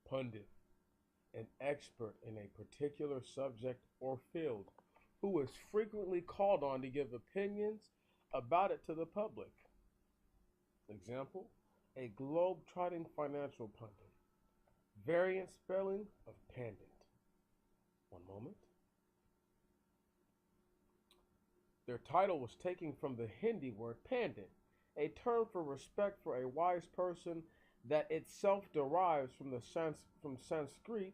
pundit, an expert in a particular subject or field, who is frequently called on to give opinions about it to the public. Example, a globe-trotting financial pundit. Variant spelling of pandit. One moment. Their title was taken from the Hindi word pandit, a term for respect for a wise person that itself derives from the Sanskrit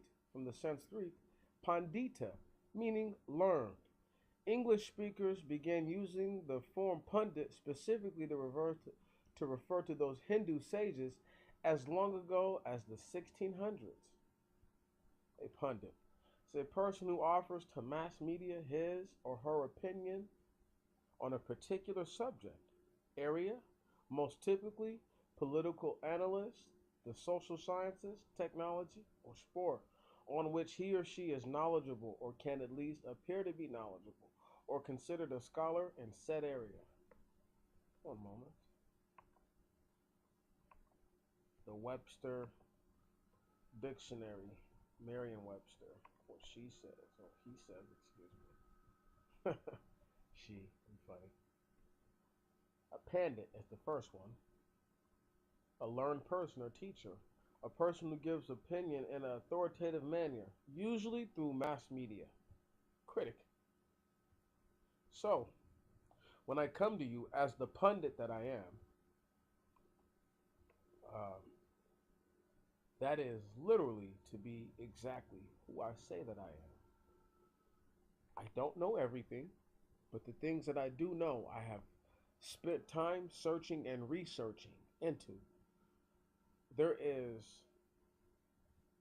pandita, meaning learned. English speakers began using the form pundit specifically to refer to those Hindu sages as long ago as the 1600s. A pundit is a person who offers to mass media his or her opinion on a particular subject, area, most typically political analyst, the social sciences, technology, or sport, on which he or she is knowledgeable or can at least appear to be knowledgeable or considered a scholar in said area. One moment. The Webster Dictionary, Merriam-Webster, or she says, or he says, excuse me. She, I'm funny. A pandit is the first one. A learned person or teacher, a person who gives opinion in an authoritative manner, usually through mass media. Critic. So, when I come to you as the pundit that I am, that is literally to be exactly who I say that I am. I don't know everything, but the things that I do know, I have spent time searching and researching into. There is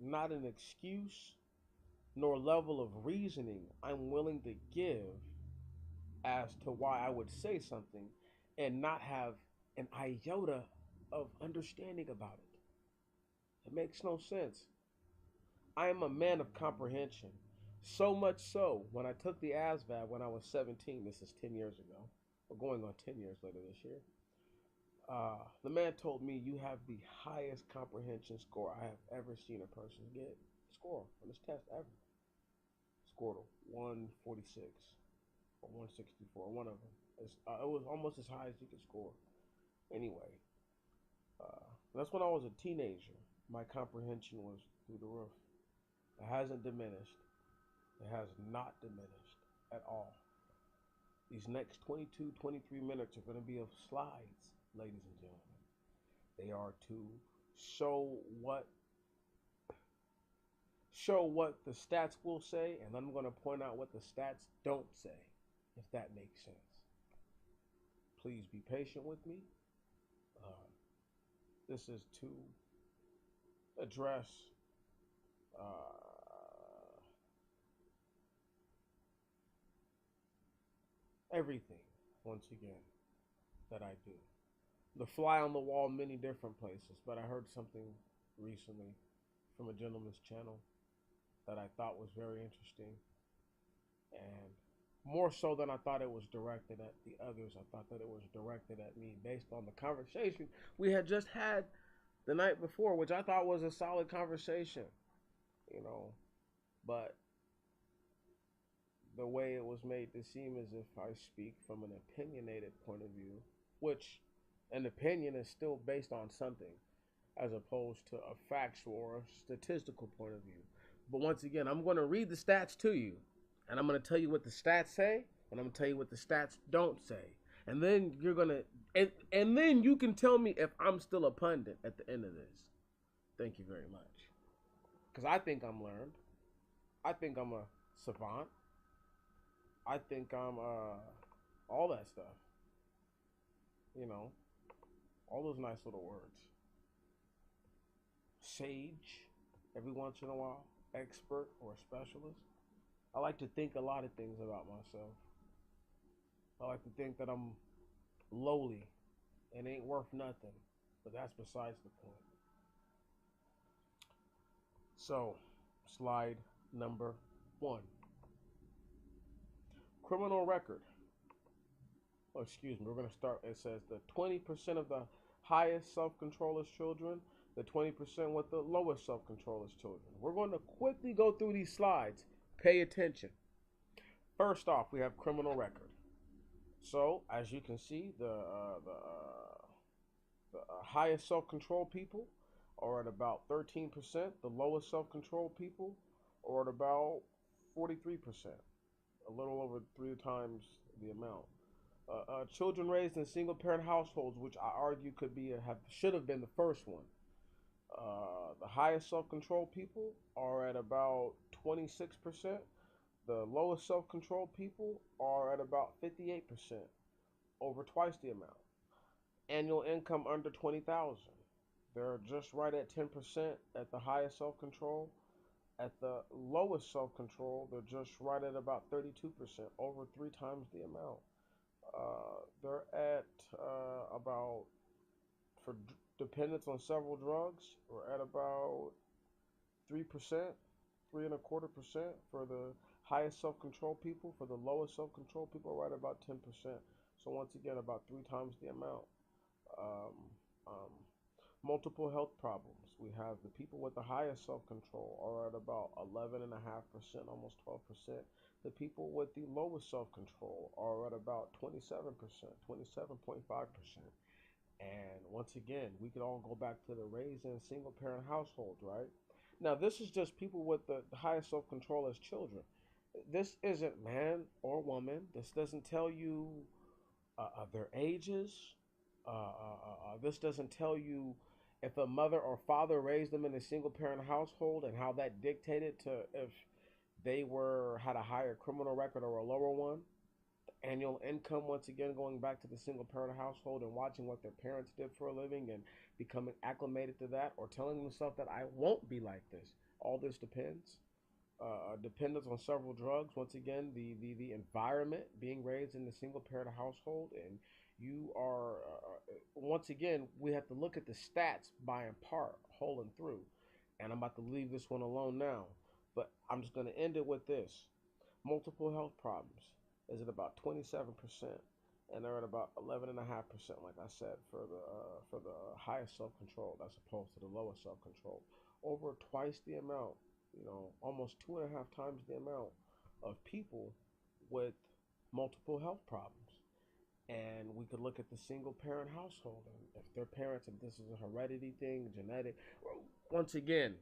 not an excuse nor level of reasoning I'm willing to give as to why I would say something and not have an iota of understanding about it. It makes no sense. I am a man of comprehension. So much so, when I took the ASVAB when I was 17, this is 10 years ago, or going on 10 years later this year, the man told me, you have the highest comprehension score I have ever seen a person get. Score on this test ever. Scored a 146 or 164, one of them. It was almost as high as you could score. Anyway, that's when I was a teenager. My comprehension was through the roof. It hasn't diminished. It has not diminished at all. These next 22, 23 minutes are going to be of slides, ladies and gentlemen. They are to show what the stats will say, and I'm going to point out what the stats don't say, if that makes sense. Please be patient with me. This is to address everything, once again, that I do. The fly on the wall in many different places, but I heard something recently from a gentleman's channel that I thought was very interesting, and more so than I thought it was directed at the others. I thought that it was directed at me based on the conversation we had just had the night before, which I thought was a solid conversation, but the way it was made to seem as if I speak from an opinionated point of view, which an opinion is still based on something, as opposed to a factual or a statistical point of view. But once again, I'm going to read the stats to you, and I'm going to tell you what the stats say, and I'm going to tell you what the stats don't say. And then you're going to, and then you can tell me if I'm still a pundit at the end of this. Thank you very much. Because I think I'm learned. I think I'm a savant. I think I'm all that stuff. All those nice little words. Sage, every once in a while. Expert or specialist. I like to think a lot of things about myself. I like to think that I'm lowly and ain't worth nothing, but that's besides the point. So, slide number 1. Criminal record. We're going to start. It says the 20% of the highest self-control children The 20% with the lowest self-control is children. We're going to quickly go through these slides. Pay attention. First off, we have criminal record. So, as you can see, the highest self-control people are at about 13%. The lowest self-control people are at about 43%, a little over 3 times the amount. Children raised in single-parent households, which I argue should have been the first one. The highest self-control people are at about 26%. The lowest self-control people are at about 58%, over twice the amount. Annual income under 20,000. They're just right at 10% at the highest self-control. At the lowest self-control, they're just right at about 32%, over 3 times the amount. They're at about, for dependence on several drugs, we're at about 3%, 3.25% for the highest self-control people. For the lowest self-control people, right about 10%. So once again, about 3 times the amount. Um, um, Multiple health problems. We have the people with the highest self-control are at about 11.5%, almost 12%. The people with the lowest self-control are at about 27%, 27.5%. And once again, we could all go back to the raised in single-parent households, right? Now, this is just people with the highest self-control as children. This isn't man or woman. This doesn't tell you their ages. This doesn't tell you if a mother or father raised them in a single-parent household and how that dictated to if they had a higher criminal record or a lower one. Annual income, once again, going back to the single-parent household and watching what their parents did for a living and becoming acclimated to that, or telling themselves that I won't be like this. All this depends. Dependence on several drugs. Once again, the environment, being raised in the single-parent household, and you are, once again, we have to look at the stats by and part, whole and through. And I'm about to leave this one alone now. But I'm just going to end it with this. Multiple health problems is at about 27%. And they're at about 11.5%, like I said, for the highest self-control as opposed to the lowest self-control. Over twice the amount, almost 2.5 times the amount of people with multiple health problems. And we could look at the single parent household, and if their parents, if this is a heredity thing, genetic, once again,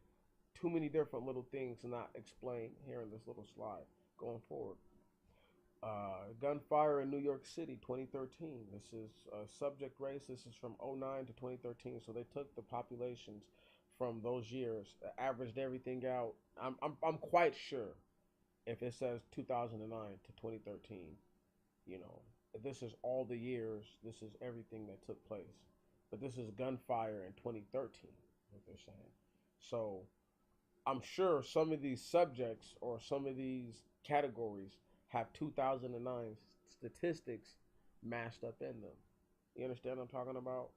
too many different little things to not explain here in this little slide going forward. Gunfire in New York City, 2013. This is subject race. This is from 2009 to 2013. So they took the populations from those years, averaged everything out. I'm quite sure if it says 2009 to 2013, this is all the years. This is everything that took place. But this is gunfire in 2013, what they're saying. So I'm sure some of these subjects or some of these categories have 2009 statistics mashed up in them. You understand what I'm talking about?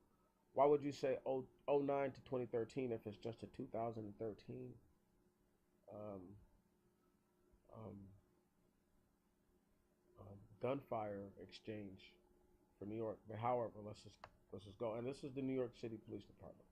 Why would you say 09 to 2013 if it's just a 2013 gunfire exchange for New York? But however, let's just go. And this is the New York City Police Department.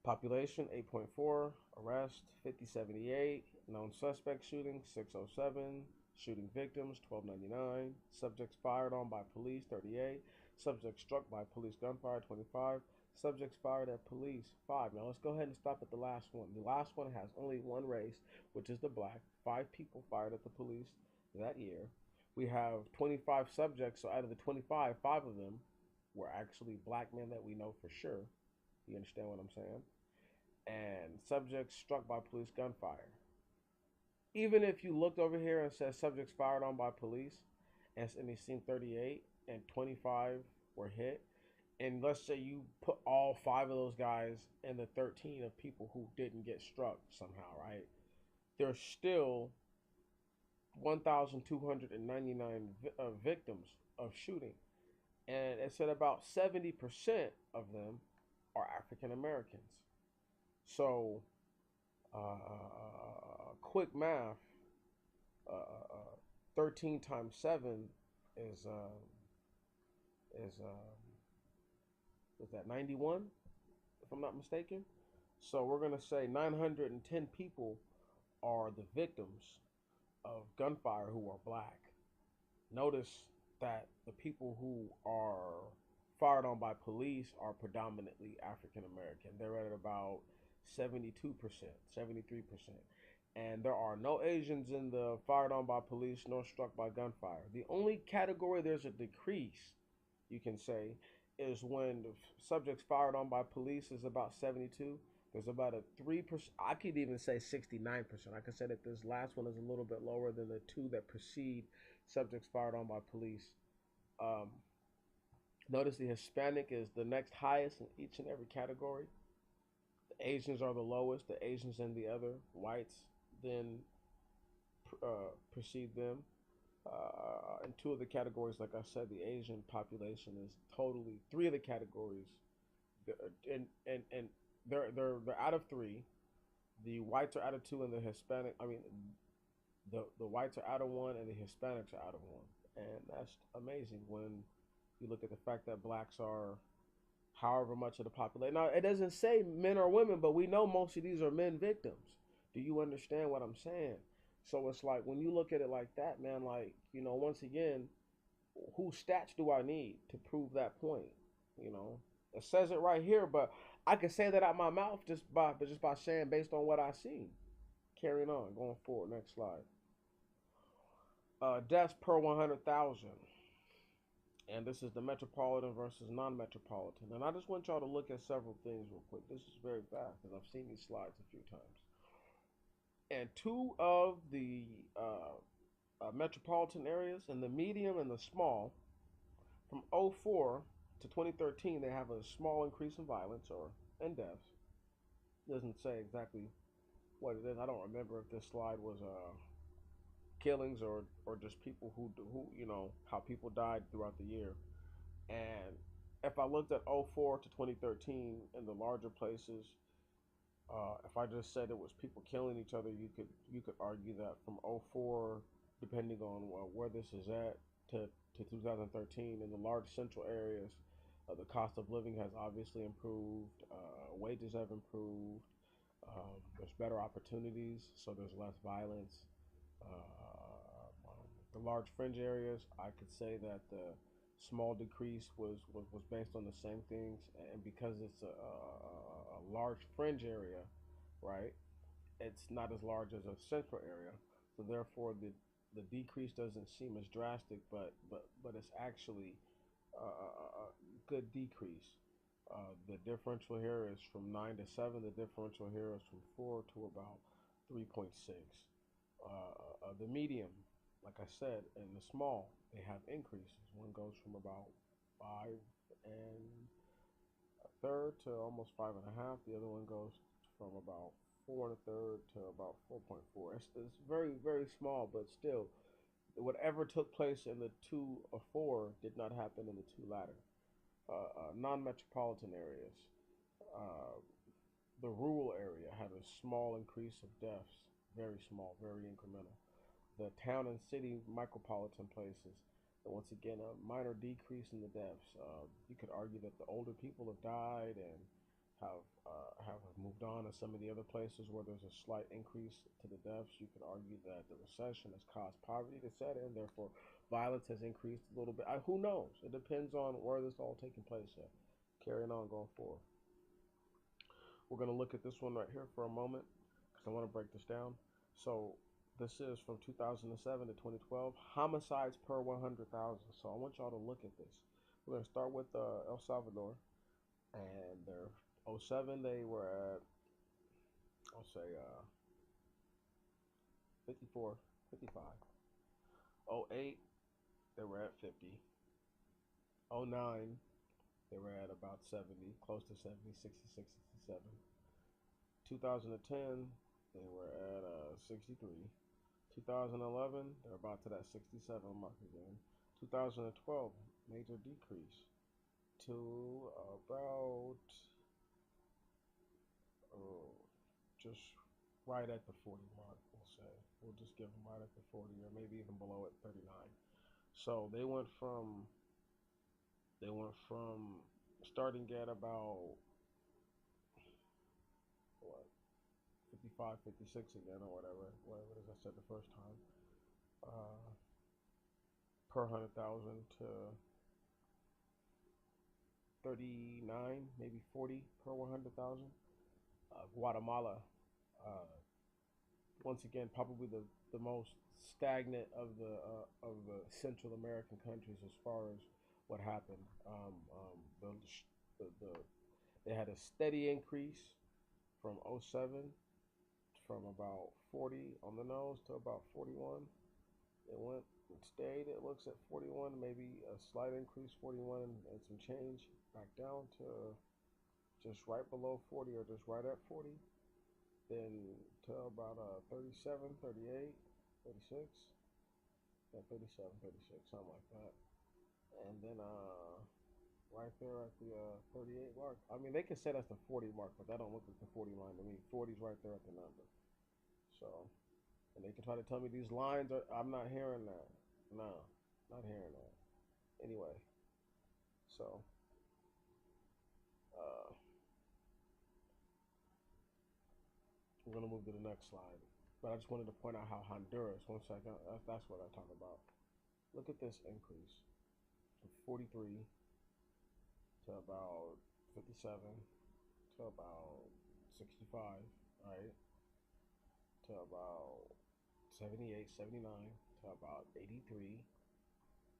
Population 8.4, arrest 5078, known suspect shooting 607, shooting victims 1299, subjects fired on by police 38, subjects struck by police gunfire 25, subjects fired at police 5. Now let's go ahead and stop at the last one. The last one has only one race, which is the black. 5 people fired at the police that year. We have 25 subjects, so out of the 25, 5 of them were actually black men that we know for sure. You understand what I'm saying? And subjects struck by police gunfire. Even if you looked over here and said subjects fired on by police, and they seen 38 and 25 were hit, and let's say you put all 5 of those guys in the 13 of people who didn't get struck somehow, right? There's still 1,299 victims of shooting. And it said about 70% of them are African Americans. So, quick math, 13 times 7 is that 91, if I'm not mistaken? So we're going to say 910 people are the victims of gunfire who are black. Notice that the people who are fired on by police are predominantly African American. They're at about 72%, 73%. And there are no Asians in the fired on by police nor struck by gunfire. The only category there's a decrease, you can say, is when the subjects fired on by police is about 72. There's about a 3%. I could even say 69%. I could say that this last one is a little bit lower than the two that precede subjects fired on by police. Um, Notice the Hispanic is the next highest in each and every category. The Asians are the lowest. The Asians and the other whites then precede them. In two of the categories, like I said, the Asian population is totally three of the categories, and they're out of three. The whites are out of two, and the Hispanic. I mean, the whites are out of one, and the Hispanics are out of one, and that's amazing when you look at the fact that blacks are however much of the population. Now, it doesn't say men or women, but we know most of these are men victims. Do you understand what I'm saying? So it's like when you look at it like that, man, like, once again, whose stats do I need to prove that point? You know, it says it right here, but I can say that out my mouth just by saying based on what I see. Carrying on, going forward. Next slide. Deaths per 100,000. And this is the metropolitan versus non-metropolitan. And I just want y'all to look at several things real quick. This is very fast because I've seen these slides a few times. And two of the metropolitan areas, and the medium and the small, from '04 to 2013, they have a small increase in violence or in deaths. It doesn't say exactly what it is. I don't remember if this slide was killings or just people who how people died throughout the year. And if I looked at '04 to 2013 in the larger places, if I just said it was people killing each other, you could argue that from '04, depending on where this is at, to 2013 in the large central areas, the cost of living has obviously improved. Wages have improved. There's better opportunities, so there's less violence. The large fringe areas, I could say that the small decrease was based on the same things, and because it's a large fringe area, right? It's not as large as a central area, so therefore the decrease doesn't seem as drastic, but it's actually a good decrease. The differential here is from 9 to 7. The differential here is from 4 to about 3.6. The medium, like I said, and the small, they have increases. One goes from about 5 1/3 to almost 5.5. The other one goes from about 4 1/3 to about 4.4. It's very, very small, but still, whatever took place in the two or four did not happen in the two latter. Non-metropolitan areas, uh, the rural area had a small increase of deaths, very small, very incremental. The town and city micropolitan places, once again, a minor decrease in the deaths. You could argue that the older people have died and have moved on. In some of the other places where there's a slight increase to the deaths, you could argue that the recession has caused poverty to set in, therefore violence has increased a little bit. Who knows? It depends on where this all taking place at. Carrying on, going forward. We're going to look at this one right here for a moment because I want to break this down. So this is from 2007 to 2012, homicides per 100,000. So I want y'all to look at this. We're going to start with El Salvador, and their '07 they were at, I'll say 54, 55. '08 they were at 50. '09 they were at about 70, close to 70, 66, 67. 2010 they were at 63. 2011 they're about to that 67 mark again. 2012 major decrease to about just right at the 40 mark. We'll just give them right at the 40, or maybe even below it, 39. So they went from starting at about 55, 56 again, or whatever it is I said the first time, uh, per 100,000 to 39, maybe 40 per 100,000. Guatemala, uh, once again, probably the most stagnant of the Central American countries as far as what happened. They had a steady increase from '07, from about 40 on the nose to about 41. It went and stayed. It looks at 41, maybe a slight increase, 41 and some change, back down to just right below 40 or just right at 40. Then to about 37, 38, 36, yeah, 37, 36, something like that. And then right there at the 38 mark. I mean, they can say that's the 40 mark, but that don't look like the 40 line to me. 40's right there at the number. So, and they can try to tell me these lines are. I'm not hearing that. No, not hearing that. Anyway, so uh, we're gonna move to the next slide. But I just wanted to point out how Honduras. One second. That's what I talk about. Look at this increase from 43 to about 57 to about 65, right? To about 78, 79 to about 83.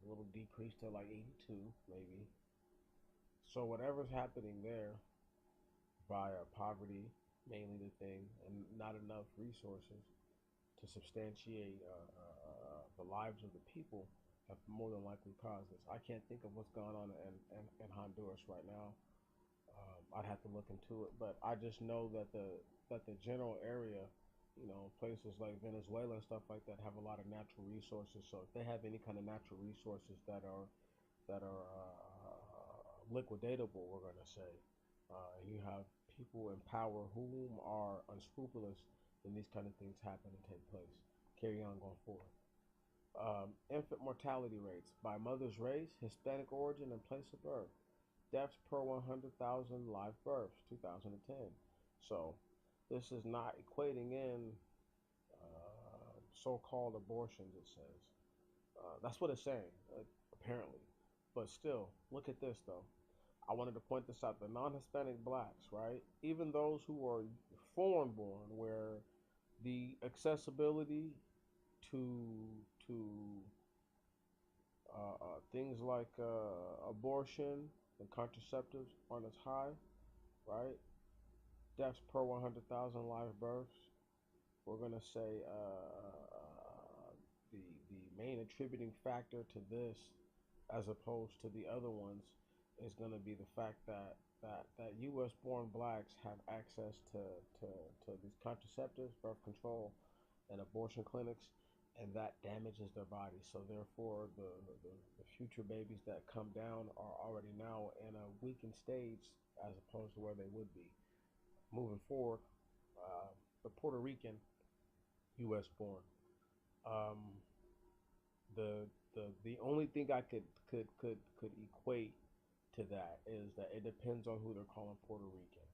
A little decrease to like 82, maybe. So whatever's happening there via poverty, mainly the thing, and not enough resources to substantiate the lives of the people have more than likely caused this. I can't think of what's going on in Honduras right now. I'd have to look into it, but I just know that the general area, you know, places like Venezuela and stuff like that have a lot of natural resources. So if they have any kind of natural resources that are liquidatable, we're gonna say, and you have people in power whom are unscrupulous, then these kind of things happen and take place. Carry on going forward. Infant mortality rates by mother's race, Hispanic origin, and place of birth. Deaths per 100,000 live births, 2010. So this is not equating in so-called abortions, it says. That's what it's saying, apparently. But still, look at this, though. I wanted to point this out. The non-Hispanic blacks, right? Even those who are foreign-born, where the accessibility to things like abortion and contraceptives aren't as high, right? Deaths per 100,000 live births. We're gonna say the main attributing factor to this, as opposed to the other ones, is gonna be the fact that U.S. born blacks have access to these contraceptives, birth control, and abortion clinics, and that damages their bodies. So therefore, the future babies that come down are already now in a weakened stage as opposed to where they would be. Moving forward, the Puerto Rican U.S. born. Um, the only thing I could equate to that is that it depends on who they're calling Puerto Rican.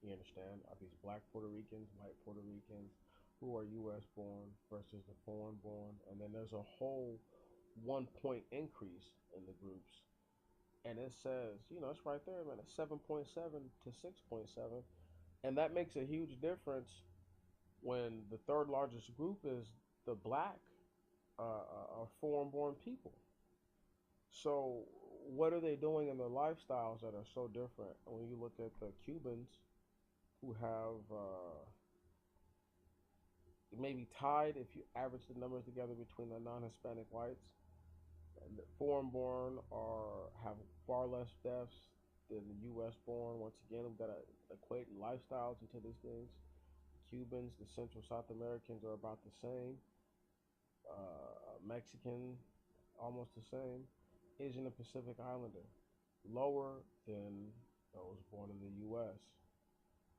You understand? Are these black Puerto Ricans, white Puerto Ricans, who are U.S. born versus the foreign born? And then there's a whole 1 point increase in the groups. And it says, you know, it's right there, man, it's 7.7 to 6.7. And that makes a huge difference when the third largest group is the black foreign born people. So what are they doing in their lifestyles that are so different? When you look at the Cubans, who have maybe tied, if you average the numbers together, between the non-Hispanic whites, and the foreign-born are have far less deaths than the U.S. born. Once again, we've got to equate lifestyles into these things. Cubans, the Central South Americans are about the same. Mexican, almost the same. Asian and Pacific Islander, lower than those born in the U.S.,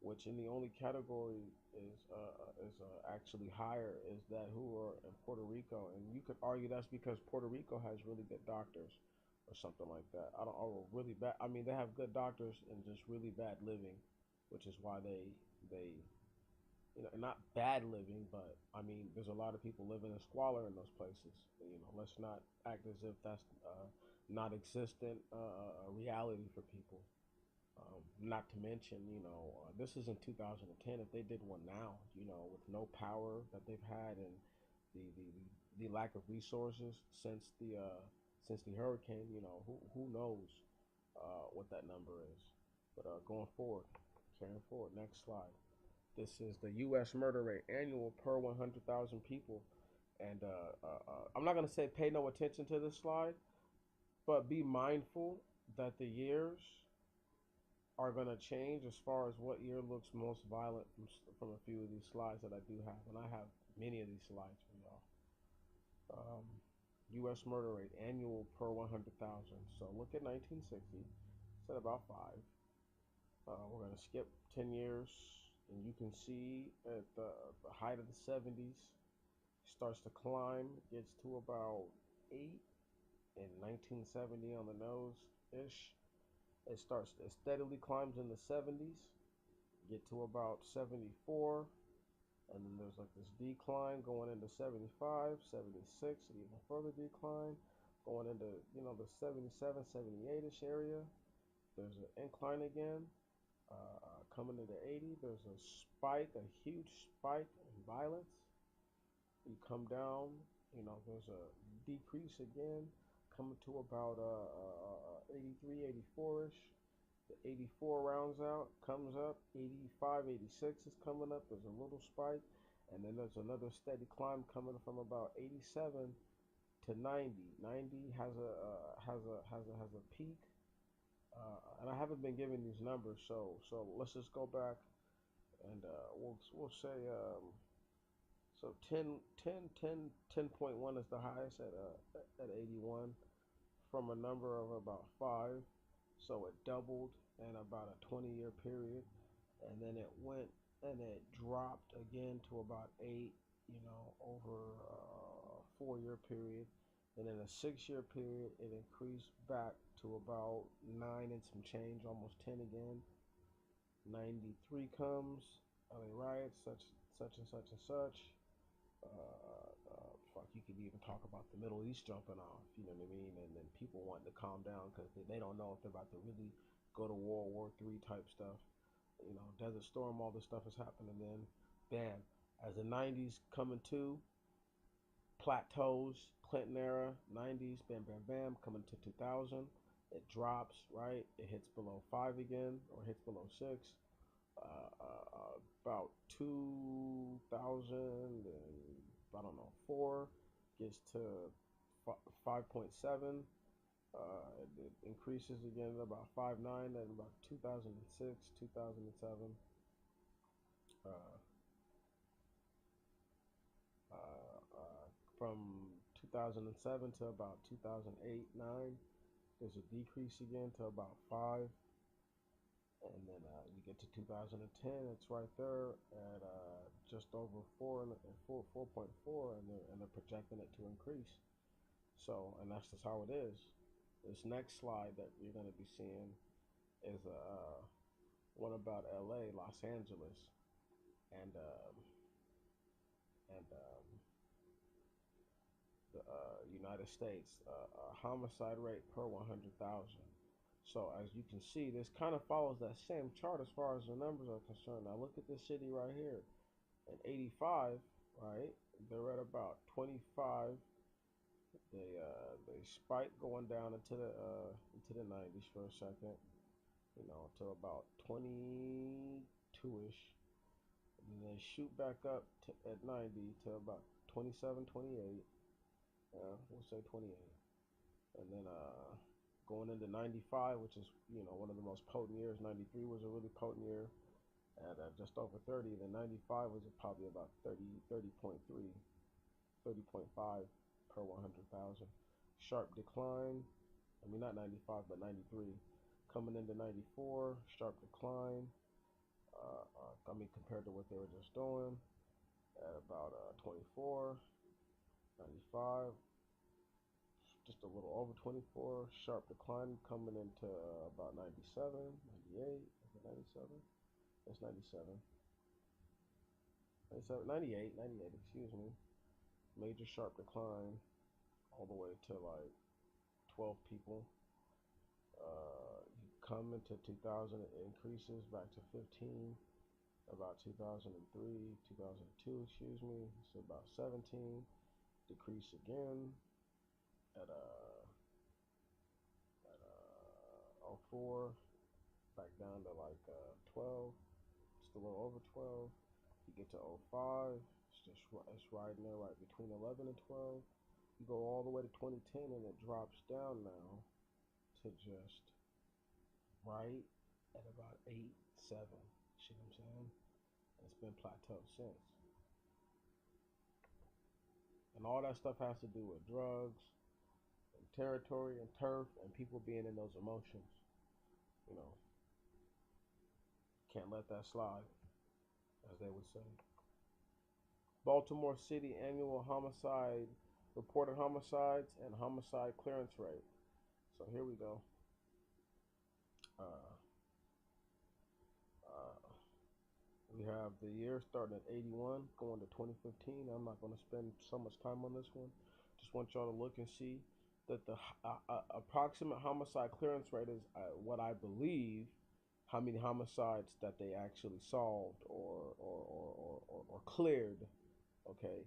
which in the only category is actually higher is that who are in Puerto Rico, and you could argue that's because Puerto Rico has really good doctors or something like that. I don't, or really bad. I mean, they have good doctors and just really bad living, which is why they not bad living, but I mean, there's a lot of people living in squalor in those places. Let's not act as if that's not existent reality for people. Not to mention, this is in 2010. If they did one now, with no power that they've had and the the lack of resources since the hurricane, who knows what that number is. But going forward, carrying forward, next slide. This is the U.S. murder rate annual per 100,000 people. And I'm not going to say pay no attention to this slide, but be mindful that the years are going to change as far as what year looks most violent from a few of these slides that I do have. And I have many of these slides for y'all. U.S. murder rate annual per 100,000. So look at 1960. It's at about 5. We're going to skip 10 years. And you can see at the height of the 70s, starts to climb, gets to about 8 in 1970 on the nose-ish. It steadily climbs in the 70s, get to about 74, and then there's like this decline going into 75, 76, and even further decline, going into, the 77, 78-ish area. There's an incline again. Coming into 80, there's a spike, a huge spike in violence. You come down, there's a decrease again, coming to about 83, 84-ish. The 84 rounds out, comes up, 85, 86 is coming up. There's a little spike, and then there's another steady climb coming from about 87 to 90. 90 has a peak. And I haven't been giving these numbers, so let's just go back and we'll say so 10.1 is the highest at 81 from a number of about 5, so it doubled in about a 20-year period, and then it went and it dropped again to about 8, over a 4-year period. And in a 6-year period, it increased back to about 9 and some change, almost 10 again. 93 comes, LA riots, such and such and such. Fuck, you could even talk about the Middle East jumping off, you know what I mean? And then people wanting to calm down because they don't know if they're about to really go to World War III type stuff. Desert Storm, all this stuff is happening. Then, bam, as the 90s coming to, plateaus, Clinton era, 90s, bam, bam, bam, coming to 2000. It drops, right? It hits below 5 again, or hits below 6. About 2000 and, I don't know, 4 gets to 5.7. It increases again to about 5.9 at about 2006, 2007. From 2007 to about 2008, 9, there's a decrease again to about 5. And then you get to 2010, it's right there at just over 4 and 4.4, and they're projecting it to increase. So, and that's just how it is. This next slide that you're going to be seeing is one about LA, Los Angeles, and the United States, homicide rate per 100,000. So as you can see, this kind of follows that same chart as far as the numbers are concerned. Now look at this city right here. In 85, right, they're at about 25. They spike going down into the 90s for a second, to about 22-ish. And then they shoot back up at 90 to about 27, 28. We'll say 28. And then going into 95, which is, one of the most potent years. 93 was a really potent year at just over 30. Then 95 was probably about 30.3, 30.5 per 100,000. Sharp decline. I mean, not 95, but 93. Coming into 94, sharp decline. Compared to what they were just doing at about 24, 95. Just a little over 24, sharp decline coming into about 97, 98, is it 97? That's 97. It's at 98, excuse me. Major sharp decline all the way to like 12 people. You come into 2000, it increases back to 15. About 2003, 2002, excuse me. It's about 17. Decrease again at 04, back down to like 12. Just a little over 12. You get to 05, it's right in there, right between 11 and 12. You go all the way to 2010, and it drops down now to just right at about 8, 7. See what I'm saying? It's been plateaued since. And all that stuff has to do with drugs, and territory, and turf, and people being in those emotions. You know, can't let that slide, as they would say. Baltimore City annual reported homicides and homicide clearance rate. So here we go. We have the year starting at 81, going to 2015. I'm not going to spend so much time on this one. Just want y'all to look and see that the approximate homicide clearance rate is what I believe, how many homicides that they actually solved or cleared. Okay,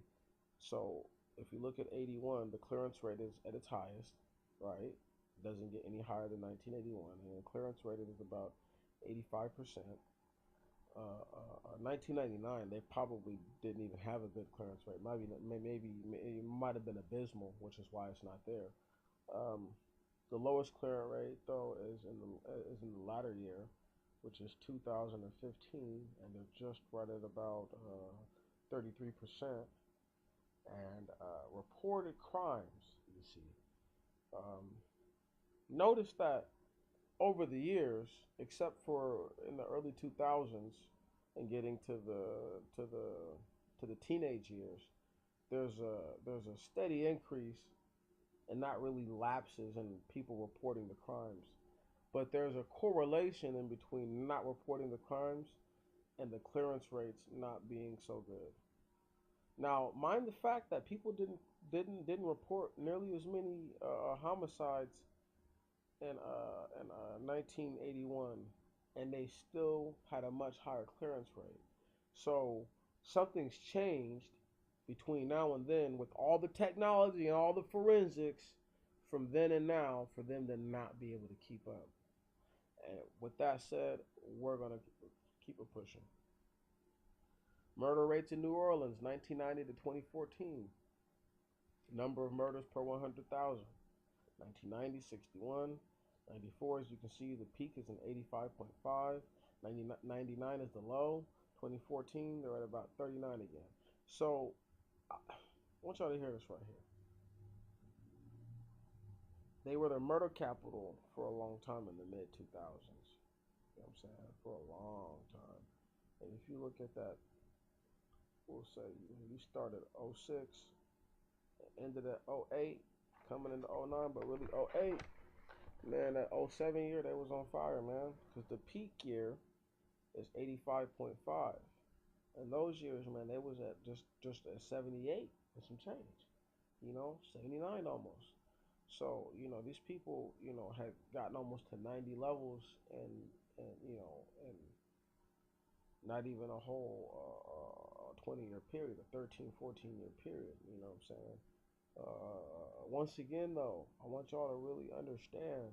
so if you look at 81, the clearance rate is at its highest, right? It doesn't get any higher than 1981, and the clearance rate is about 85%. 1999, they probably didn't even have a good clearance rate. Maybe it might have been abysmal, which is why it's not there. The lowest clearance rate though is in the latter year, which is 2015, and they're just right at about 33%. And reported crimes, you see. Notice that over the years, except for in the early 2000s and getting to the teenage years, there's a steady increase, and not really lapses in people reporting the crimes, but there's a correlation in between not reporting the crimes and the clearance rates not being so good. Now, mind the fact that people didn't report nearly as many homicides in 1981, and they still had a much higher clearance rate. So something's changed between now and then with all the technology and all the forensics from then and now for them to not be able to keep up. And with that said, we're going to keep it pushing. Murder rates in New Orleans, 1990 to 2014. Number of murders per 100,000. 1990, 61. 94, as you can see, the peak is in 85.5. 99 is the low. 2014, they're at about 39 again. So, I want y'all to hear this right here. They were the murder capital for a long time in the mid-2000s. You know what I'm saying? For a long time. And if you look at that, we'll say you started 06, ended at 08, coming into 09, but really 08. Man, that 07 year, they was on fire, man. Because the peak year is 85.5. And those years, man, they was at just at 78 and some change. You know, 79 almost. So, you know, these people, you know, had gotten almost to 90 levels and you know, and not even a whole 20-year period, a 13, 14-year period, you know what I'm saying? Once again, though, I want y'all to really understand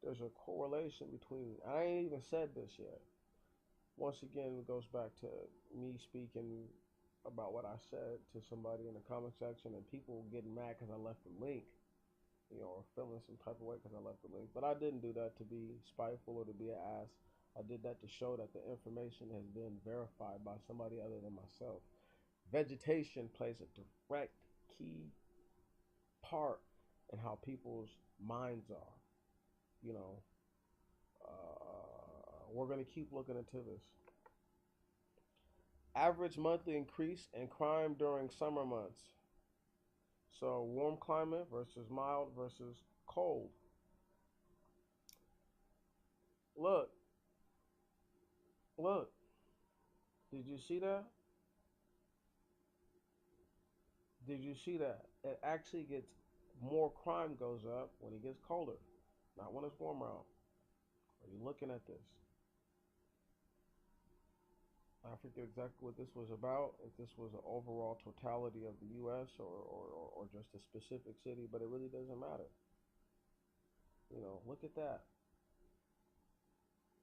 there's a correlation between, I ain't even said this yet. Once again, it goes back to me speaking about what I said to somebody in the comment section and people getting mad because I left the link, you know, or feeling some type of way because I left the link. But I didn't do that to be spiteful or to be an ass. I did that to show that the information has been verified by somebody other than myself. Vegetation plays a direct key part in how people's minds are. You know, we're going to keep looking into this. Average monthly increase in crime during summer months. So warm climate versus mild versus cold. Look. Did you see that? Did you see that? It actually gets more crime goes up when it gets colder, not when it's warmer out. Are you looking at this? I forget exactly what this was about, if this was an overall totality of the U.S. or just a specific city, but it really doesn't matter. Look at that.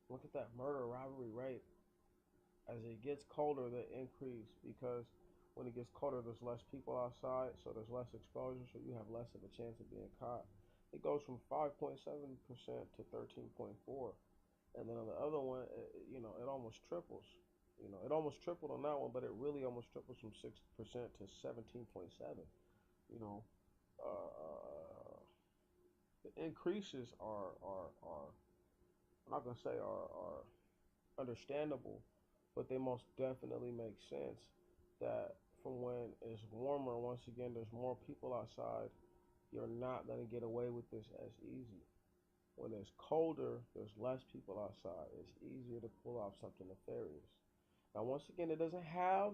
Look at that murder, robbery, rape. As it gets colder, they increase because when it gets colder, there's less people outside, so there's less exposure, so you have less of a chance of being caught. It goes from 5.7% to 13.4, and then on the other one, it almost triples. It almost tripled on that one, but it really almost triples from 6% to 17.7. You know, the increases are I'm not gonna say are understandable, but they most definitely make sense. That from when it's warmer, once again, there's more people outside. You're not gonna get away with this as easy. When it's colder, there's less people outside. It's easier to pull off something nefarious. Now, once again, it doesn't have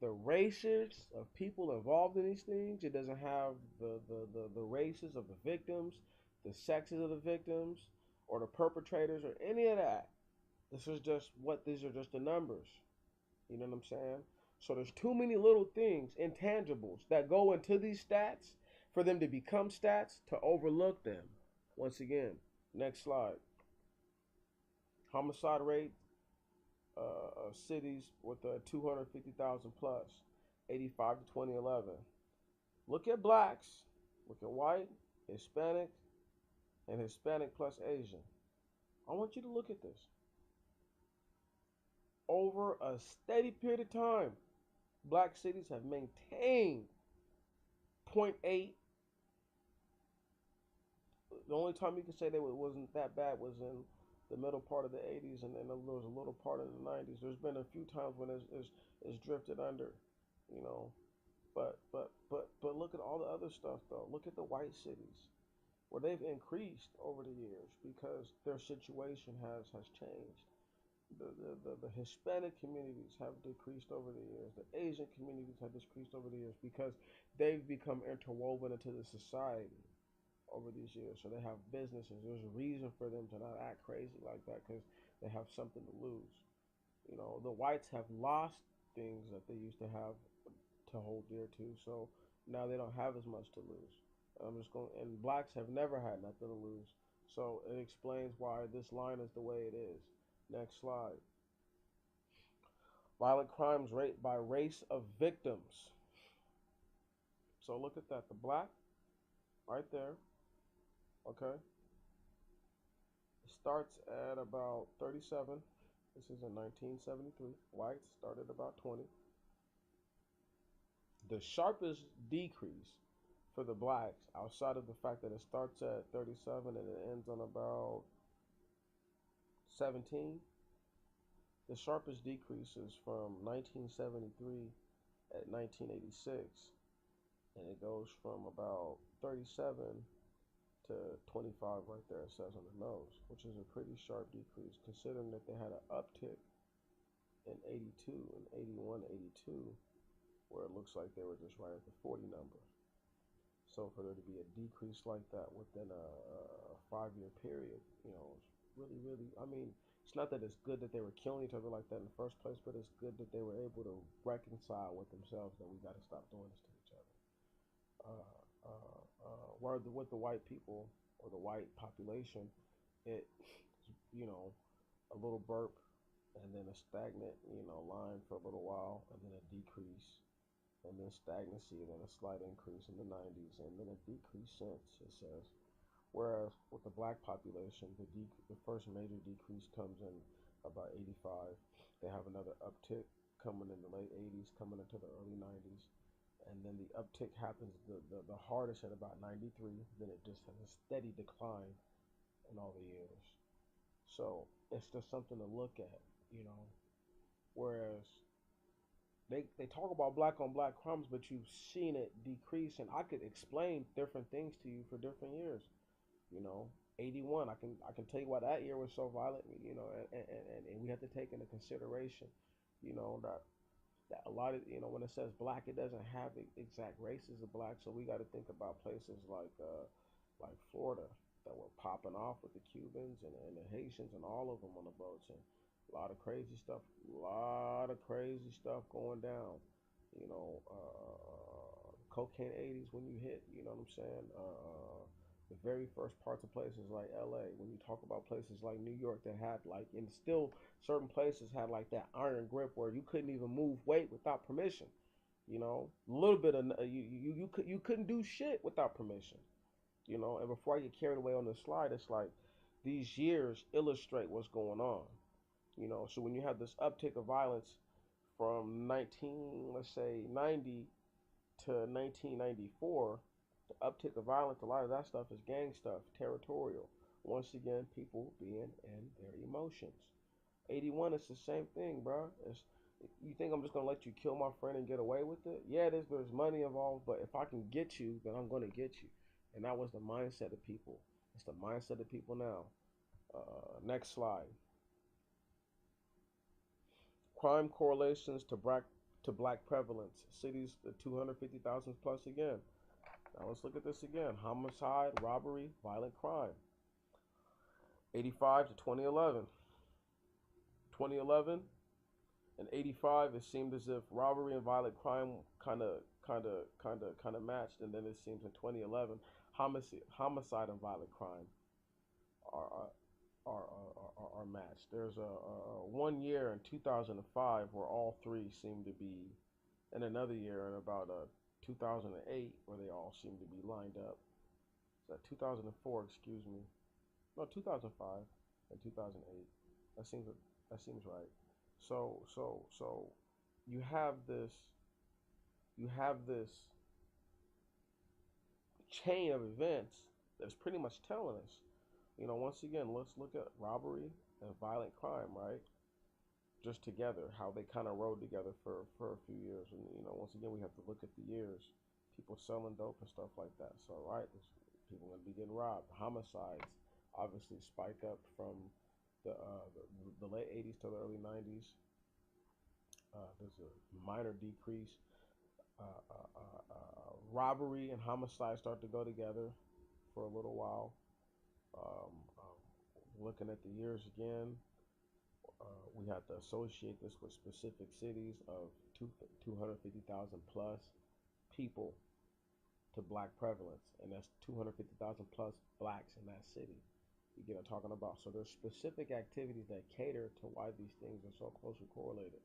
the races of people involved in these things. It doesn't have the races of the victims, the sexes of the victims, or the perpetrators, or any of that. These are just the numbers. You know what I'm saying? So there's too many little things, intangibles, that go into these stats for them to become stats to overlook them. Once again, next slide. Homicide rate of cities with 250,000 plus, 85 to 2011. Look at blacks, look at white, Hispanic, and Hispanic plus Asian. I want you to look at this. Over a steady period of time, black cities have maintained 0.8. The only time you can say that it wasn't that bad was in the middle part of the 80s, and then there was a little part in the 90s. There's been a few times when it's drifted under, you know. But look at all the other stuff though. Look at the white cities where they've increased over the years because their situation has changed. The Hispanic communities have decreased over the years. The Asian communities have decreased over the years because they've become interwoven into the society over these years. So they have businesses. There's a reason for them to not act crazy like that because they have something to lose. The whites have lost things that they used to have to hold dear to. So now they don't have as much to lose. And blacks have never had nothing to lose. So it explains why this line is the way it is. Next slide. Violent crimes rate by race of victims. So look at that. The black, right there. Okay. It starts at about 37. This is in 1973. Whites started about 20. The sharpest decrease for the blacks, outside of the fact that it starts at 37 and it ends on about 17, the sharpest decrease is from 1973 at 1986, and it goes from about 37 to 25 right there, it says on the nose, which is a pretty sharp decrease considering that they had an uptick in 82 and 81, 82, where it looks like they were just right at the 40 number. So for there to be a decrease like that within a 5-year period, it's really, really, I mean, it's not that it's good that they were killing each other like that in the first place, but it's good that they were able to reconcile with themselves that we got to stop doing this to each other. With the white people or the white population, it, a little burp and then a stagnant, line for a little while and then a decrease and then stagnancy and then a slight increase in the 90s and then a decrease since, it says. Whereas with the black population, the first major decrease comes in about 85. They have another uptick coming in the late 80s, coming into the early 90s. And then the uptick happens the hardest at about 93. Then it just has a steady decline in all the years. So it's just something to look at. Whereas they talk about black on black crimes, but you've seen it decrease. And I could explain different things to you for different years. 81. I can tell you why that year was so violent. And we have to take into consideration, that that a lot of, when it says black, it doesn't have exact races of black. So we got to think about places like Florida that were popping off with the Cubans and the Haitians and all of them on the boats, and a lot of crazy stuff going down. Cocaine 80s when you hit, you know what I'm saying? The very first parts of places like LA, when you talk about places like New York that had like, and still certain places had like that iron grip where you couldn't even move weight without permission. A little bit of you couldn't do shit without permission. And before I get carried away on the slide, it's like these years illustrate what's going on. So when you have this uptick of violence from 19, let's say 90 to 1994, the uptick of violence, a lot of that stuff is gang stuff, territorial. Once again, people being in their emotions. 81, it's the same thing, bro. You think I'm just gonna let you kill my friend and get away with it? Yeah, there's money involved, but if I can get you, then I'm gonna get you. And that was the mindset of people. It's the mindset of people now. Next slide. Crime correlations to black prevalence. Cities, the 250,000 plus again. Now let's look at this again. Homicide, robbery, violent crime. 85 to 2011. 2011 and 85, it seemed as if robbery and violent crime kind of matched, and then it seems in 2011, homicide and violent crime are are matched. There's a 1 year in 2005 where all three seem to be, and another year in about 2008 where they all seem to be lined up. Is that 2004? Excuse me. No, 2005 and 2008. That seems right. So you have this you have this chain of events that's pretty much telling us, once again, let's look at robbery and violent crime, right? Just together, how they kind of rode together for a few years. And, once again, we have to look at the years. People selling dope and stuff like that. So, right, people going to be getting robbed. Homicides obviously spike up from the late 80s to the early 90s. There's a minor decrease. Robbery and homicide start to go together for a little while. Looking at the years again, we have to associate this with specific cities of 250,000 plus people to black prevalence, and that's 250,000 plus blacks in that city. You get what I'm talking about? So there's specific activities that cater to why these things are so closely correlated.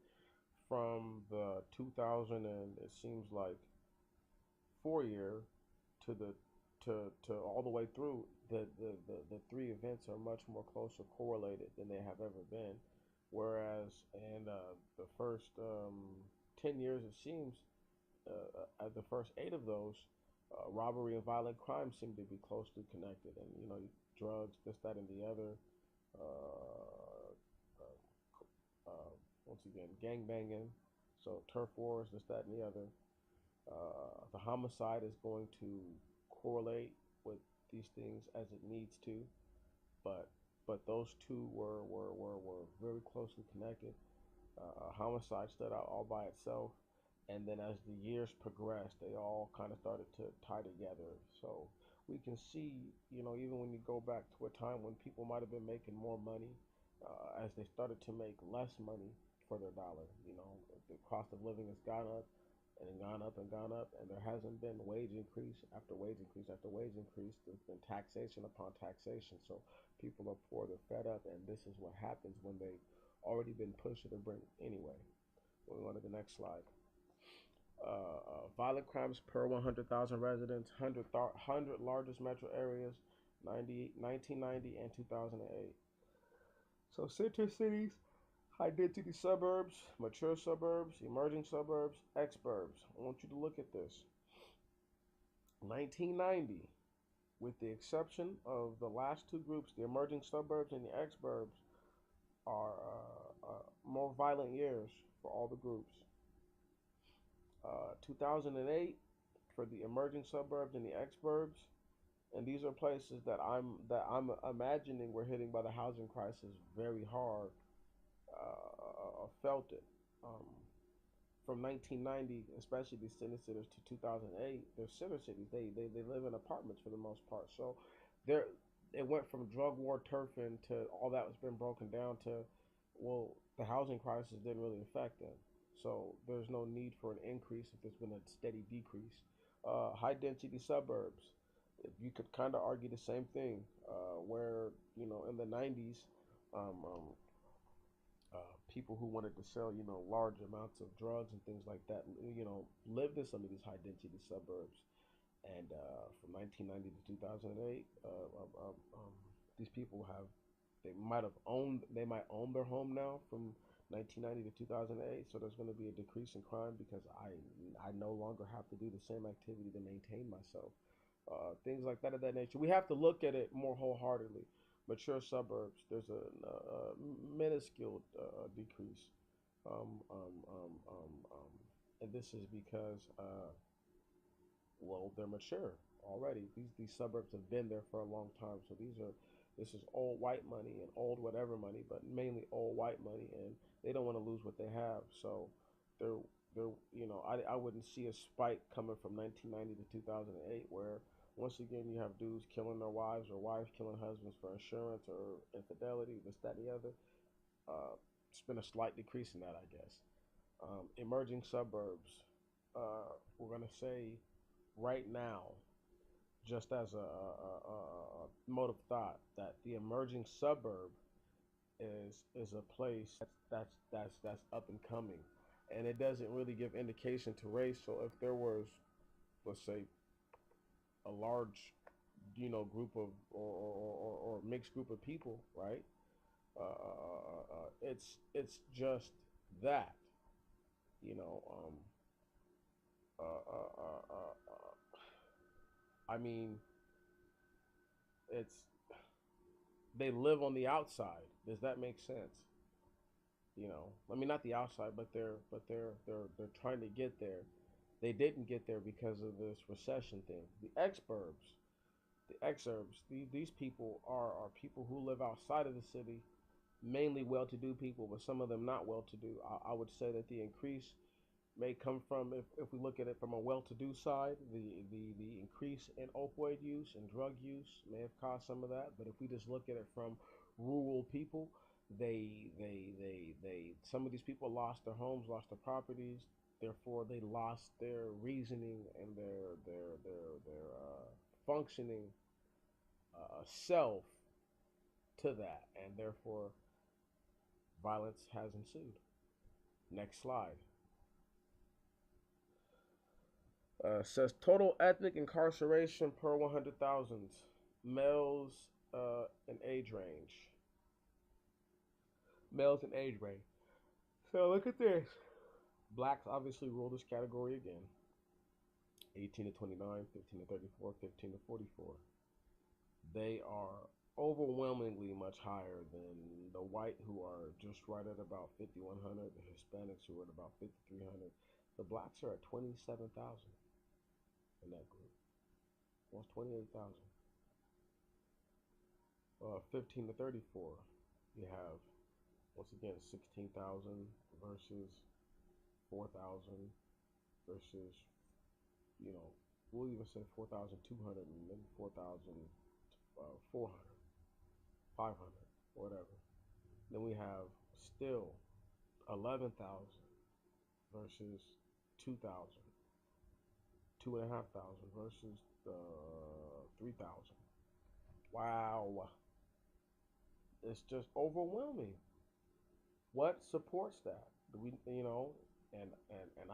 From the 2000 and it seems like 4 year to the to all the way through, the three events are much more closer correlated than they have ever been. Whereas in the first 10 years, it seems, the first 8 of those, robbery and violent crime seem to be closely connected. And, drugs, this, that, and the other. Once again, gang banging. So turf wars, this, that, and the other. The homicide is going to correlate with these things as it needs to, but those two were very closely connected. Homicide stood out all by itself, and then as the years progressed, they all kind of started to tie together. So we can see, even when you go back to a time when people might have been making more money, as they started to make less money for their dollar, the cost of living has gone up and gone up and gone up, and there hasn't been wage increase after wage increase after wage increase. There's been taxation upon taxation. So people are poor, they're fed up, and this is what happens when they've already been pushed to the brink anyway. Moving on to the next slide. Violent crimes per 100,000 residents, 100 largest metro areas, 1990 and 2008. So center cities, high density suburbs, mature suburbs, emerging suburbs, exurbs. I want you to look at this. 1990, with the exception of the last two groups, the emerging suburbs and the exurbs, are more violent years for all the groups. 2008 for the emerging suburbs and the exurbs, and these are places that I'm imagining were hitting by the housing crisis very hard. Felt it. from 1990, especially the center cities, to 2008, they're center cities. They live in apartments for the most part. So there, it went from drug war turfing to all that was been broken down to, well, the housing crisis didn't really affect them. So there's no need for an increase if there's been a steady decrease. High density suburbs, you could kind of argue the same thing, where in the 90s, um, um, people who wanted to sell large amounts of drugs and things like that lived in some of these high density suburbs. And from 1990 to 2008, these people have they might own their home now from 1990 to 2008. So there's going to be a decrease in crime because I no longer have to do the same activity to maintain myself. Things like that of that nature. We have to look at it more wholeheartedly. Mature suburbs, there's a minuscule decrease, and this is because well, they're mature already. These suburbs have been there for a long time, so this is old white money and old whatever money, but mainly old white money, and they don't want to lose what they have. So they're I wouldn't see a spike coming from 1990 to 2008 where once again you have dudes killing their wives or wives killing husbands for insurance or infidelity, this, that, and the other. It's been a slight decrease in that, I guess. Emerging suburbs. We're gonna say right now, just as a mode of thought, that the emerging suburb is a place that's up and coming, and it doesn't really give indication to race. So if there was, let's say, a large, group of or mixed group of people, right? It's just that, you know. Uh, uh, uh, uh, I mean, it's they live on the outside. Does that make sense? I mean, not the outside, but they're trying to get there. They didn't get there because of this recession thing. These people are people who live outside of the city, mainly well-to-do people, but some of them not well-to-do. I would say that the increase may come from, if we look at it from a well-to-do side, the increase in opioid use and drug use may have caused some of that. But if we just look at it from rural people, some of these people lost their homes, lost their properties. Therefore, they lost their reasoning and their functioning self to that, and therefore violence has ensued. Next slide. Says total ethnic incarceration per 100,000 males in age range. Males in age range. So look at this. Blacks obviously rule this category again. 18 to 29, 15 to 34, 15 to 44. They are overwhelmingly much higher than the white, who are just right at about 5,100, the Hispanics who are at about 5,300. The blacks are at 27,000 in that group. Almost 28,000. 15 to 34, you have, once again, 16,000 versus 4,000 versus, we'll even say 4,200 and then 4,400, 500, whatever. Then we have still 11,000 versus 2,000, 2,500 versus 3,000. Wow. It's just overwhelming. What supports that? Do we, and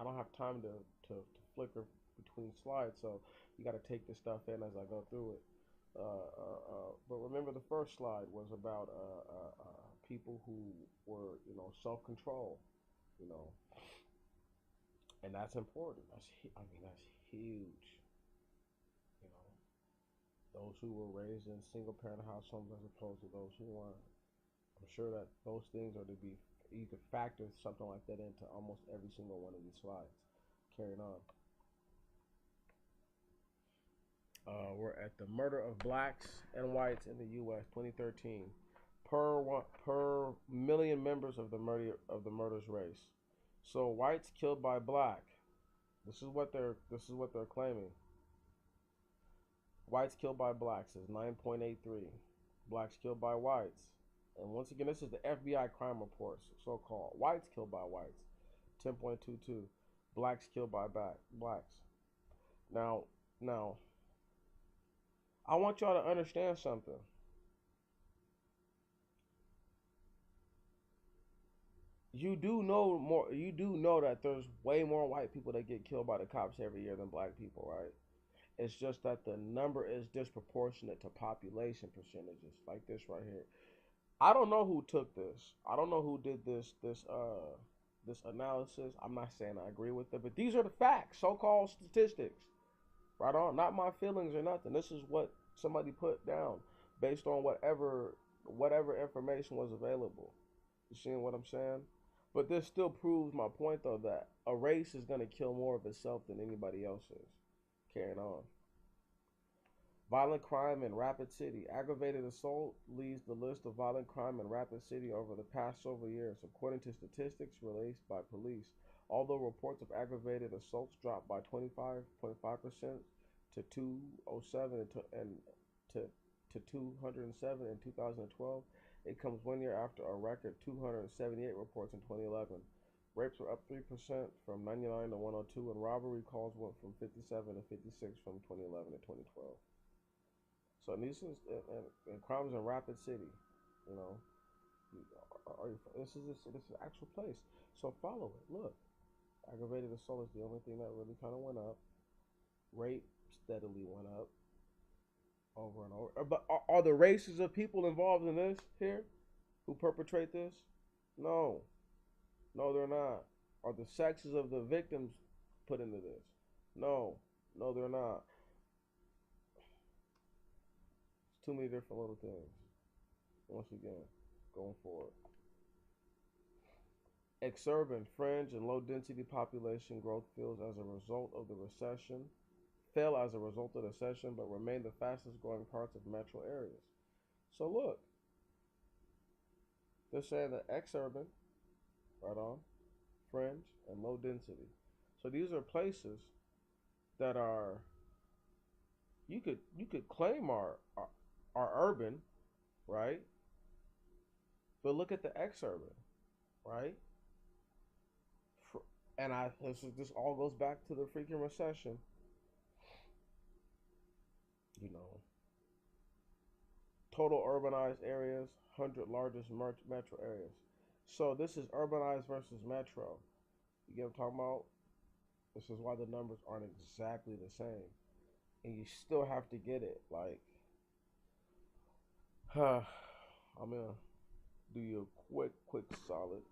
I don't have time to flicker between slides, so you got to take this stuff in as I go through it. But remember, the first slide was about people who were, self-control, and that's important. That's huge. Those who were raised in single-parent households as opposed to those who weren't. I'm sure that those things are to be, you could factor something like that into almost every single one of these slides. Carrying on. We're at the murder of blacks and whites in the U.S. 2013 per million members of the murder's race. So whites killed by black. This is what they're claiming. Whites killed by blacks is 9.83. Blacks killed by whites. And once again, this is the FBI crime reports, so-called. Whites killed by whites, 10.22. Blacks killed by blacks. Now, now, I want y'all to understand something. You do know that there's way more white people that get killed by the cops every year than black people, right? It's just that the number is disproportionate to population percentages, like this right here. I don't know who took this. I don't know who did this analysis. I'm not saying I agree with it, but these are the facts, so-called statistics. Right on, not my feelings or nothing. This is what somebody put down based on whatever information was available. You seeing what I'm saying? But this still proves my point though, that a race is gonna kill more of itself than anybody else is. Carrying on. Violent crime in Rapid City. Aggravated assault leads the list of violent crime in Rapid City over the past several years, according to statistics released by police. Although reports of aggravated assaults dropped by 25.5% to 207 and to 207 in 2012, it comes 1 year after a record 278 reports in 2011. Rapes were up 3% from 99 to 102, and robbery calls went from 57 to 56 from 2011 to 2012. So this is and crimes in Rapid City, you know. This is an actual place. So follow it. Look, aggravated assault is the only thing that really kind of went up. Rape steadily went up over and over. But are the races of people involved in this here who perpetrate this? No, no, they're not. Are the sexes of the victims put into this? No, no, they're not. It's too many different little things. Once again, going forward. Exurban, fringe, and low-density population growth fails as a result of the recession, but remain the fastest-growing parts of metro areas. So look, they're saying that exurban, right on, fringe, and low density. So these are places that are you could claim are urban, right? But look at the exurban, right? And this all goes back to the freaking recession. You know, total urbanized areas, 100 largest metro areas. So this is urbanized versus metro. You get what I'm talking about? This is why the numbers aren't exactly the same, and you still have to get it. Like, I'm gonna do you a quick solid.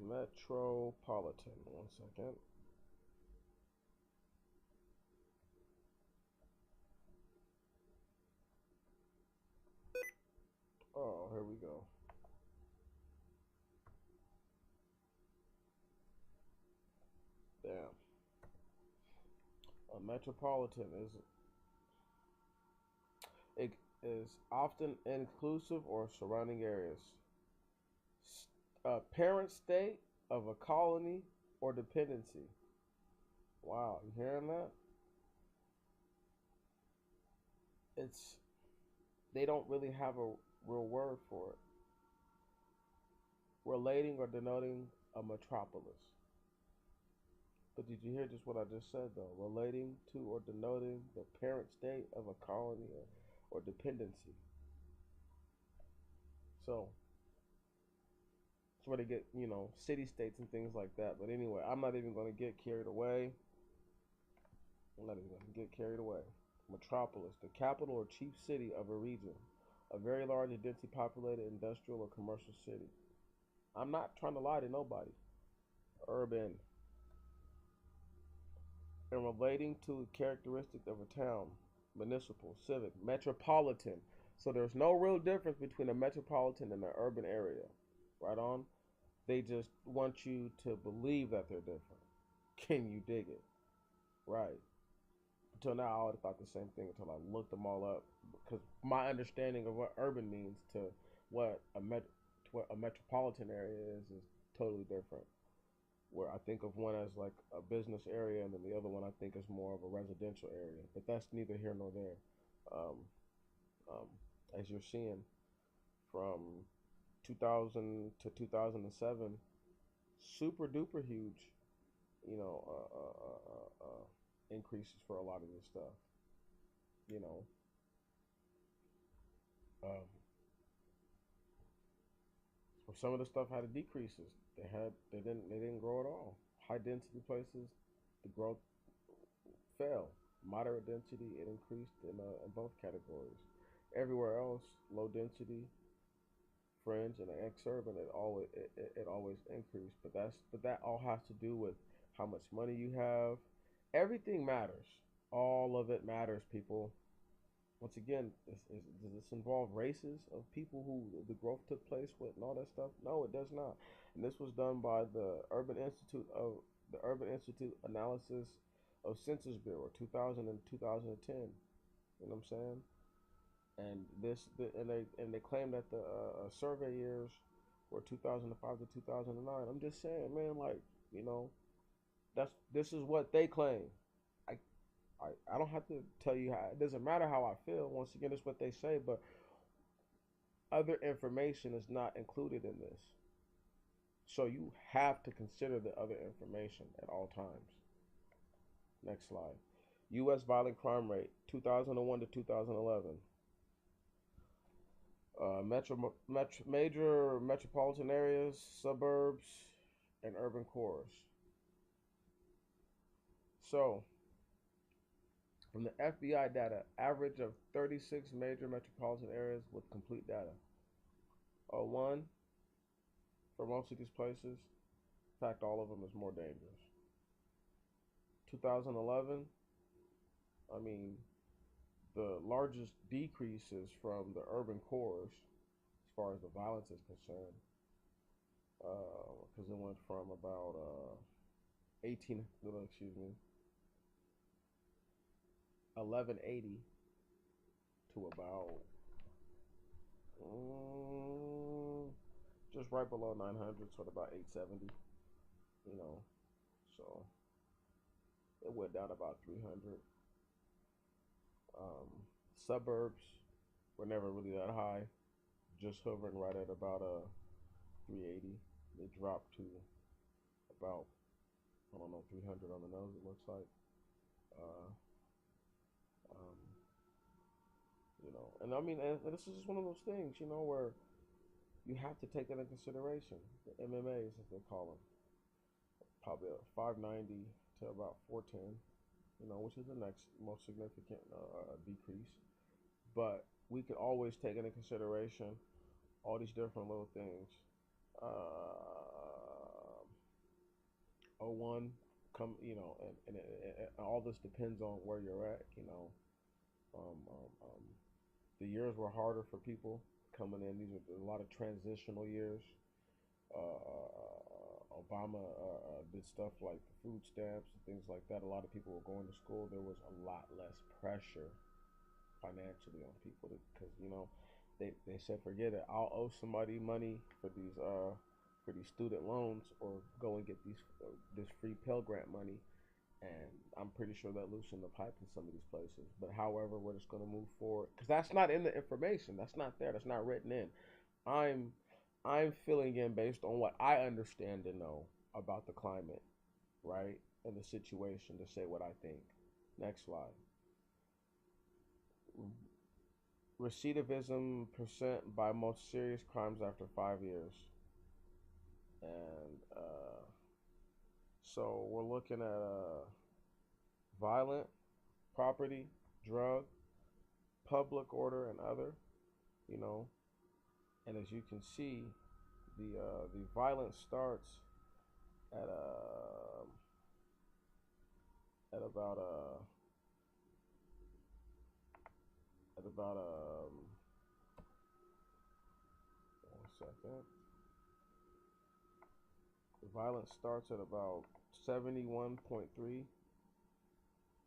Metropolitan. 1 second. Oh, here we go. Damn. A metropolitan it is often inclusive or surrounding areas. A parent state of a colony or dependency. Wow, you hearing that? It's they don't really have a real word for it. Relating or denoting a metropolis. But did you hear just what I just said though? Relating to or denoting the parent state of a colony or dependency. So it's where they get, city states and things like that. But anyway, I'm not even gonna get carried away. I'm not even gonna get carried away. Metropolis, the capital or chief city of a region. A very large and densely populated industrial or commercial city. I'm not trying to lie to nobody. Urban. And relating to characteristic of a town, municipal, civic, metropolitan. So there's no real difference between a metropolitan and an urban area. Right on? They just want you to believe that they're different. Can you dig it? Right. Until now, I always thought the same thing until I looked them all up. Because my understanding of what urban means to what what a metropolitan area is totally different. Where I think of one as like a business area, and then the other one I think is more of a residential area. But that's neither here nor there. Um, um, as you're seeing from 2000 to 2007, super duper huge, you know, increases for a lot of this stuff. You know, um, so some of the stuff had decreases. They didn't grow at all. High density places, the growth fell. Moderate density, it increased in both categories. Everywhere else, low density, fringe, and exurban, it always increased. But that all has to do with how much money you have. Everything matters. All of it matters, people. Once again, does this involve races of people who the growth took place with and all that stuff? No, it does not. And this was done by the Urban Institute Analysis of Census Bureau, 2000 and 2010. You know what I'm saying? And they claim that the survey years were 2005 to 2009. I'm just saying, man, like, you know, this is what they claim. I I don't have to tell you how. It doesn't matter how I feel. Once again, it's what they say, but other information is not included in this. So you have to consider the other information at all times. Next slide. U.S. violent crime rate 2001 to 2011. Major metropolitan areas, suburbs, and urban cores. So, from the FBI data, average of 36 major metropolitan areas with complete data. 01 for most of these places. In fact, all of them is more dangerous. 2011, I mean, the largest decreases from the urban cores as far as the violence is concerned, because it went from about 1180 to about just right below 900, so about 870. You know, so it went down about 300. Um, Suburbs were never really that high, just hovering right at about 380. They dropped to about, I don't know, 300 on the nose, it looks like. Uh, um, and I mean, and this is just one of those things, where you have to take that into consideration. The MMAs, as they call them, probably 590 to about 410, which is the next most significant decrease. But we could always take into consideration all these different little things. 01 come, and all this depends on where you're at. Um, um, um, the years were harder for people coming in. These are a lot of transitional years. Obama did stuff like the food stamps and things like that. A lot of people were going to school. There was a lot less pressure financially on people because they said, forget it, I'll owe somebody money for these student loans, or go and get this free Pell Grant money. And I'm pretty sure that loosened the pipe in some of these places. But however, we're just going to move forward because that's not in the information. That's not there. That's not written in. I'm filling in based on what I understand and know about the climate, right, and the situation to say what I think. Next slide. Recidivism percent by most serious crimes after 5 years. And so we're looking at violent, property, drug, public order, and other, and as you can see, the violence starts at at about at about 1 second. The violence starts at about 71.3,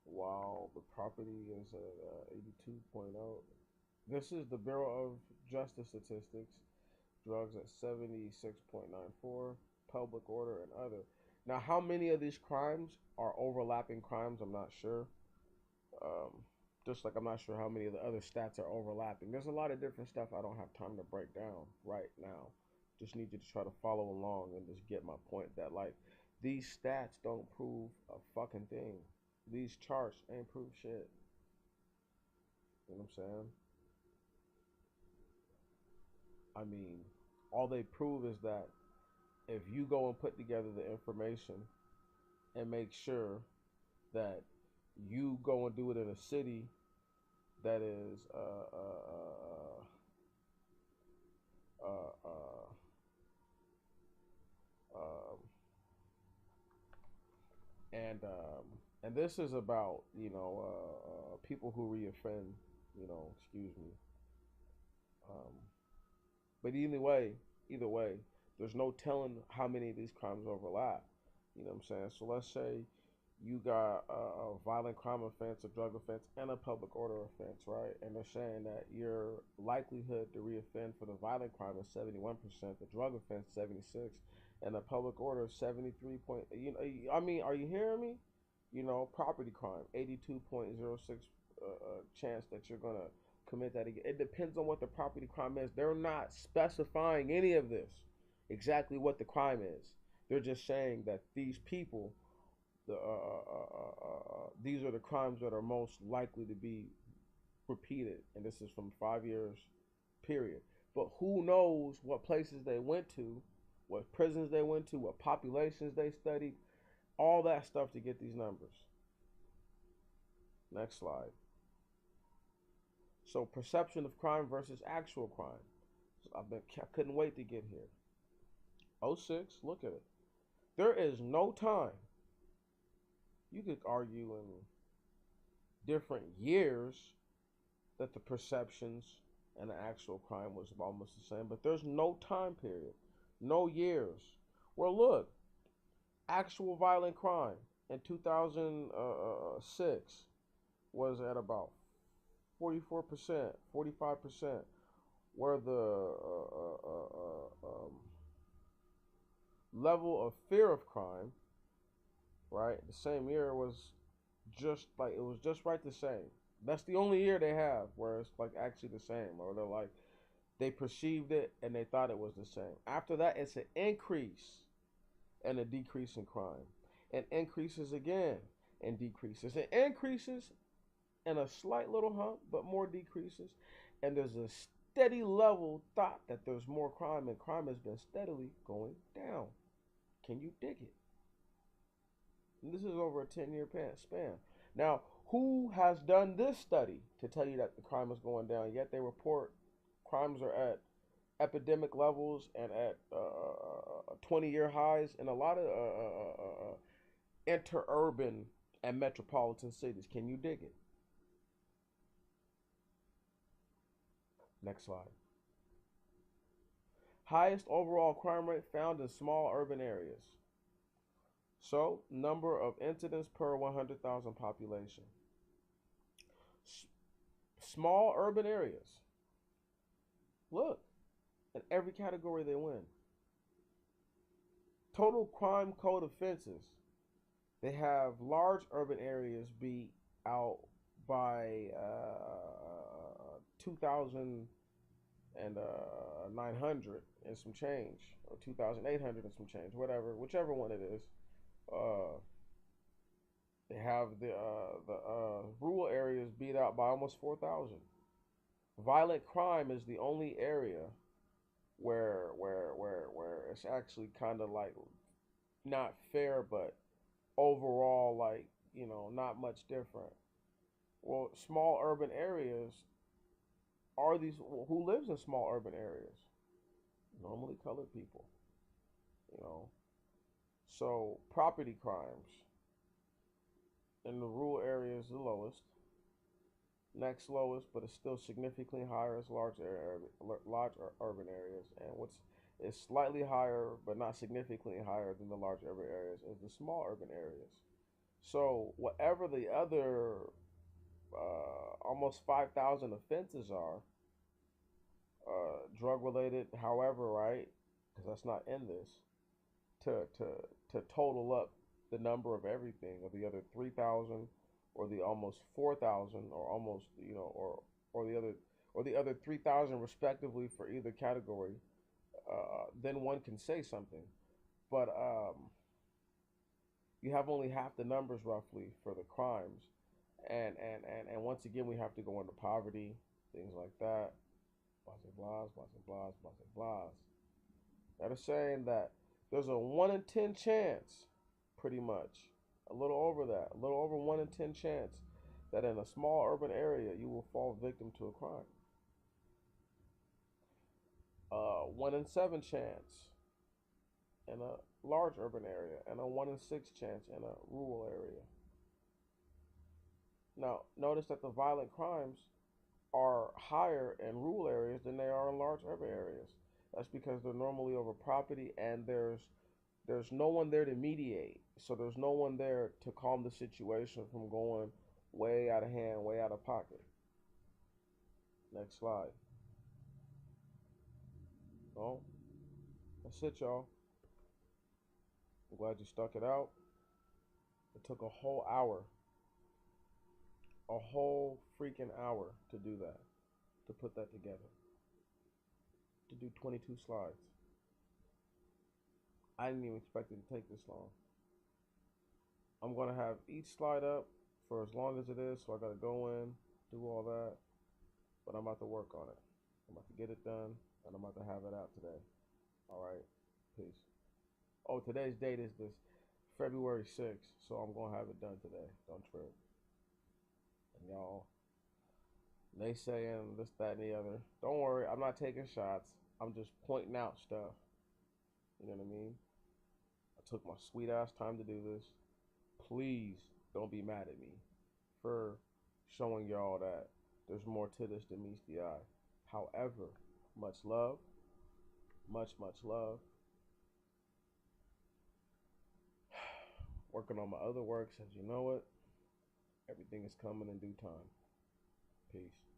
while the property is at 82.0. This is the Bureau of Justice statistics. drugs at 76.94, public order and other. Now, how many of these crimes are overlapping crimes? I'm not sure. Um, just like I'm not sure how many of the other stats are overlapping. There's a lot of different stuff I don't have time to break down right now. Just need you to try to follow along and just get my point that like these stats don't prove a fucking thing. These charts ain't prove shit. You know what I'm saying? I mean, all they prove is that if you go and put together the information and make sure that you go and do it in a city that is uh, um, and this is about people who reoffend, excuse me. Um, but either way, there's no telling how many of these crimes overlap. You know what I'm saying? So let's say you got a violent crime offense, a drug offense, and a public order offense, right? And they're saying that your likelihood to reoffend for the violent crime is 71%, the drug offense 76, and the public order 73 point. I mean, are you hearing me? Property crime 82.06 chance that you're gonna commit that again. It depends on what the property crime is. They're not specifying any of this exactly what the crime is. They're just saying that these people these are the crimes that are most likely to be repeated, and this is from 5 years period. But who knows what places they went to, what prisons they went to, what populations they studied, all that stuff to get these numbers. Next slide. So perception of crime versus actual crime. I couldn't wait to get here. '06, look at it. There is no time. You could argue in different years that the perceptions and the actual crime was almost the same, but there's no time period, no years. Well, look, actual violent crime in 2006 was at about 44%, 45%, where the level of fear of crime, right, the same year was just like, it was just right the same. That's the only year they have where it's like actually the same, or they're like, they perceived it and they thought it was the same. After that, it's an increase and a decrease in crime, and increases again and decreases, and increases and a slight little hump, but more decreases, and there's a steady level thought that there's more crime, and crime has been steadily going down. Can you dig it? And this is over a 10-year span. Now, who has done this study to tell you that the crime is going down? Yet they report crimes are at epidemic levels and at 20-year highs in a lot of interurban and metropolitan cities. Can you dig it? Next slide. Highest overall crime rate found in small urban areas. So, number of incidents per 100,000 population. Small urban areas. Look, in every category they win. Total crime code offenses. They have large urban areas beat out by 2,900 and some change, or 2,800 and some change, whichever one it is. They have the rural areas beat out by almost 4,000. Violent crime is the only area where it's actually kind of like not fair, but overall, like, not much different. Well, small urban areas are these, who lives in small urban areas? Normally colored people, you know. So property crimes in the rural areas the lowest. Next lowest, but it's still significantly higher, is large urban areas. And what's is slightly higher, but not significantly higher than the large urban areas, is the small urban areas. So whatever the other almost 5,000 offenses are, drug related, however, right? Because that's not in this. To to to total up the number of everything, of the other 3,000, or the almost 4,000, or almost or the other 3,000 respectively for either category, then one can say something. But you have only half the numbers roughly for the crimes, and once again we have to go into poverty, things like that. Blah blah blah blah blah blah blah. That is saying that there's a 1 in 10 chance, pretty much, a little over that, a little over 1 in 10 chance that in a small urban area you will fall victim to a crime. 1 in 7 chance in a large urban area, and a 1 in 6 chance in a rural area. Now, notice that the violent crimes are higher in rural areas than they are in large urban areas. That's because they're normally over property, and there's no one there to mediate. So there's no one there to calm the situation from going way out of hand, way out of pocket. Next slide. Oh, that's it, y'all. I'm glad you stuck it out. It took a whole hour, a whole freaking hour to do that, to put that together, to do 22 slides. I didn't even expect it to take this long. I'm going to have each slide up for as long as it is, so I got to go in, do all that, but I'm about to work on it. I'm about to get it done, and I'm about to have it out today. All right, peace. Oh, today's date is this February 6th, so I'm going to have it done today. Don't trip. And y'all, they saying this, that, and the other. Don't worry, I'm not taking shots. I'm just pointing out stuff. You know what I mean? I took my sweet ass time to do this. Please don't be mad at me for showing y'all that there's more to this than meets the eye. However, much love. Much love. Working on my other works, as you know it. Everything is coming in due time. Peace.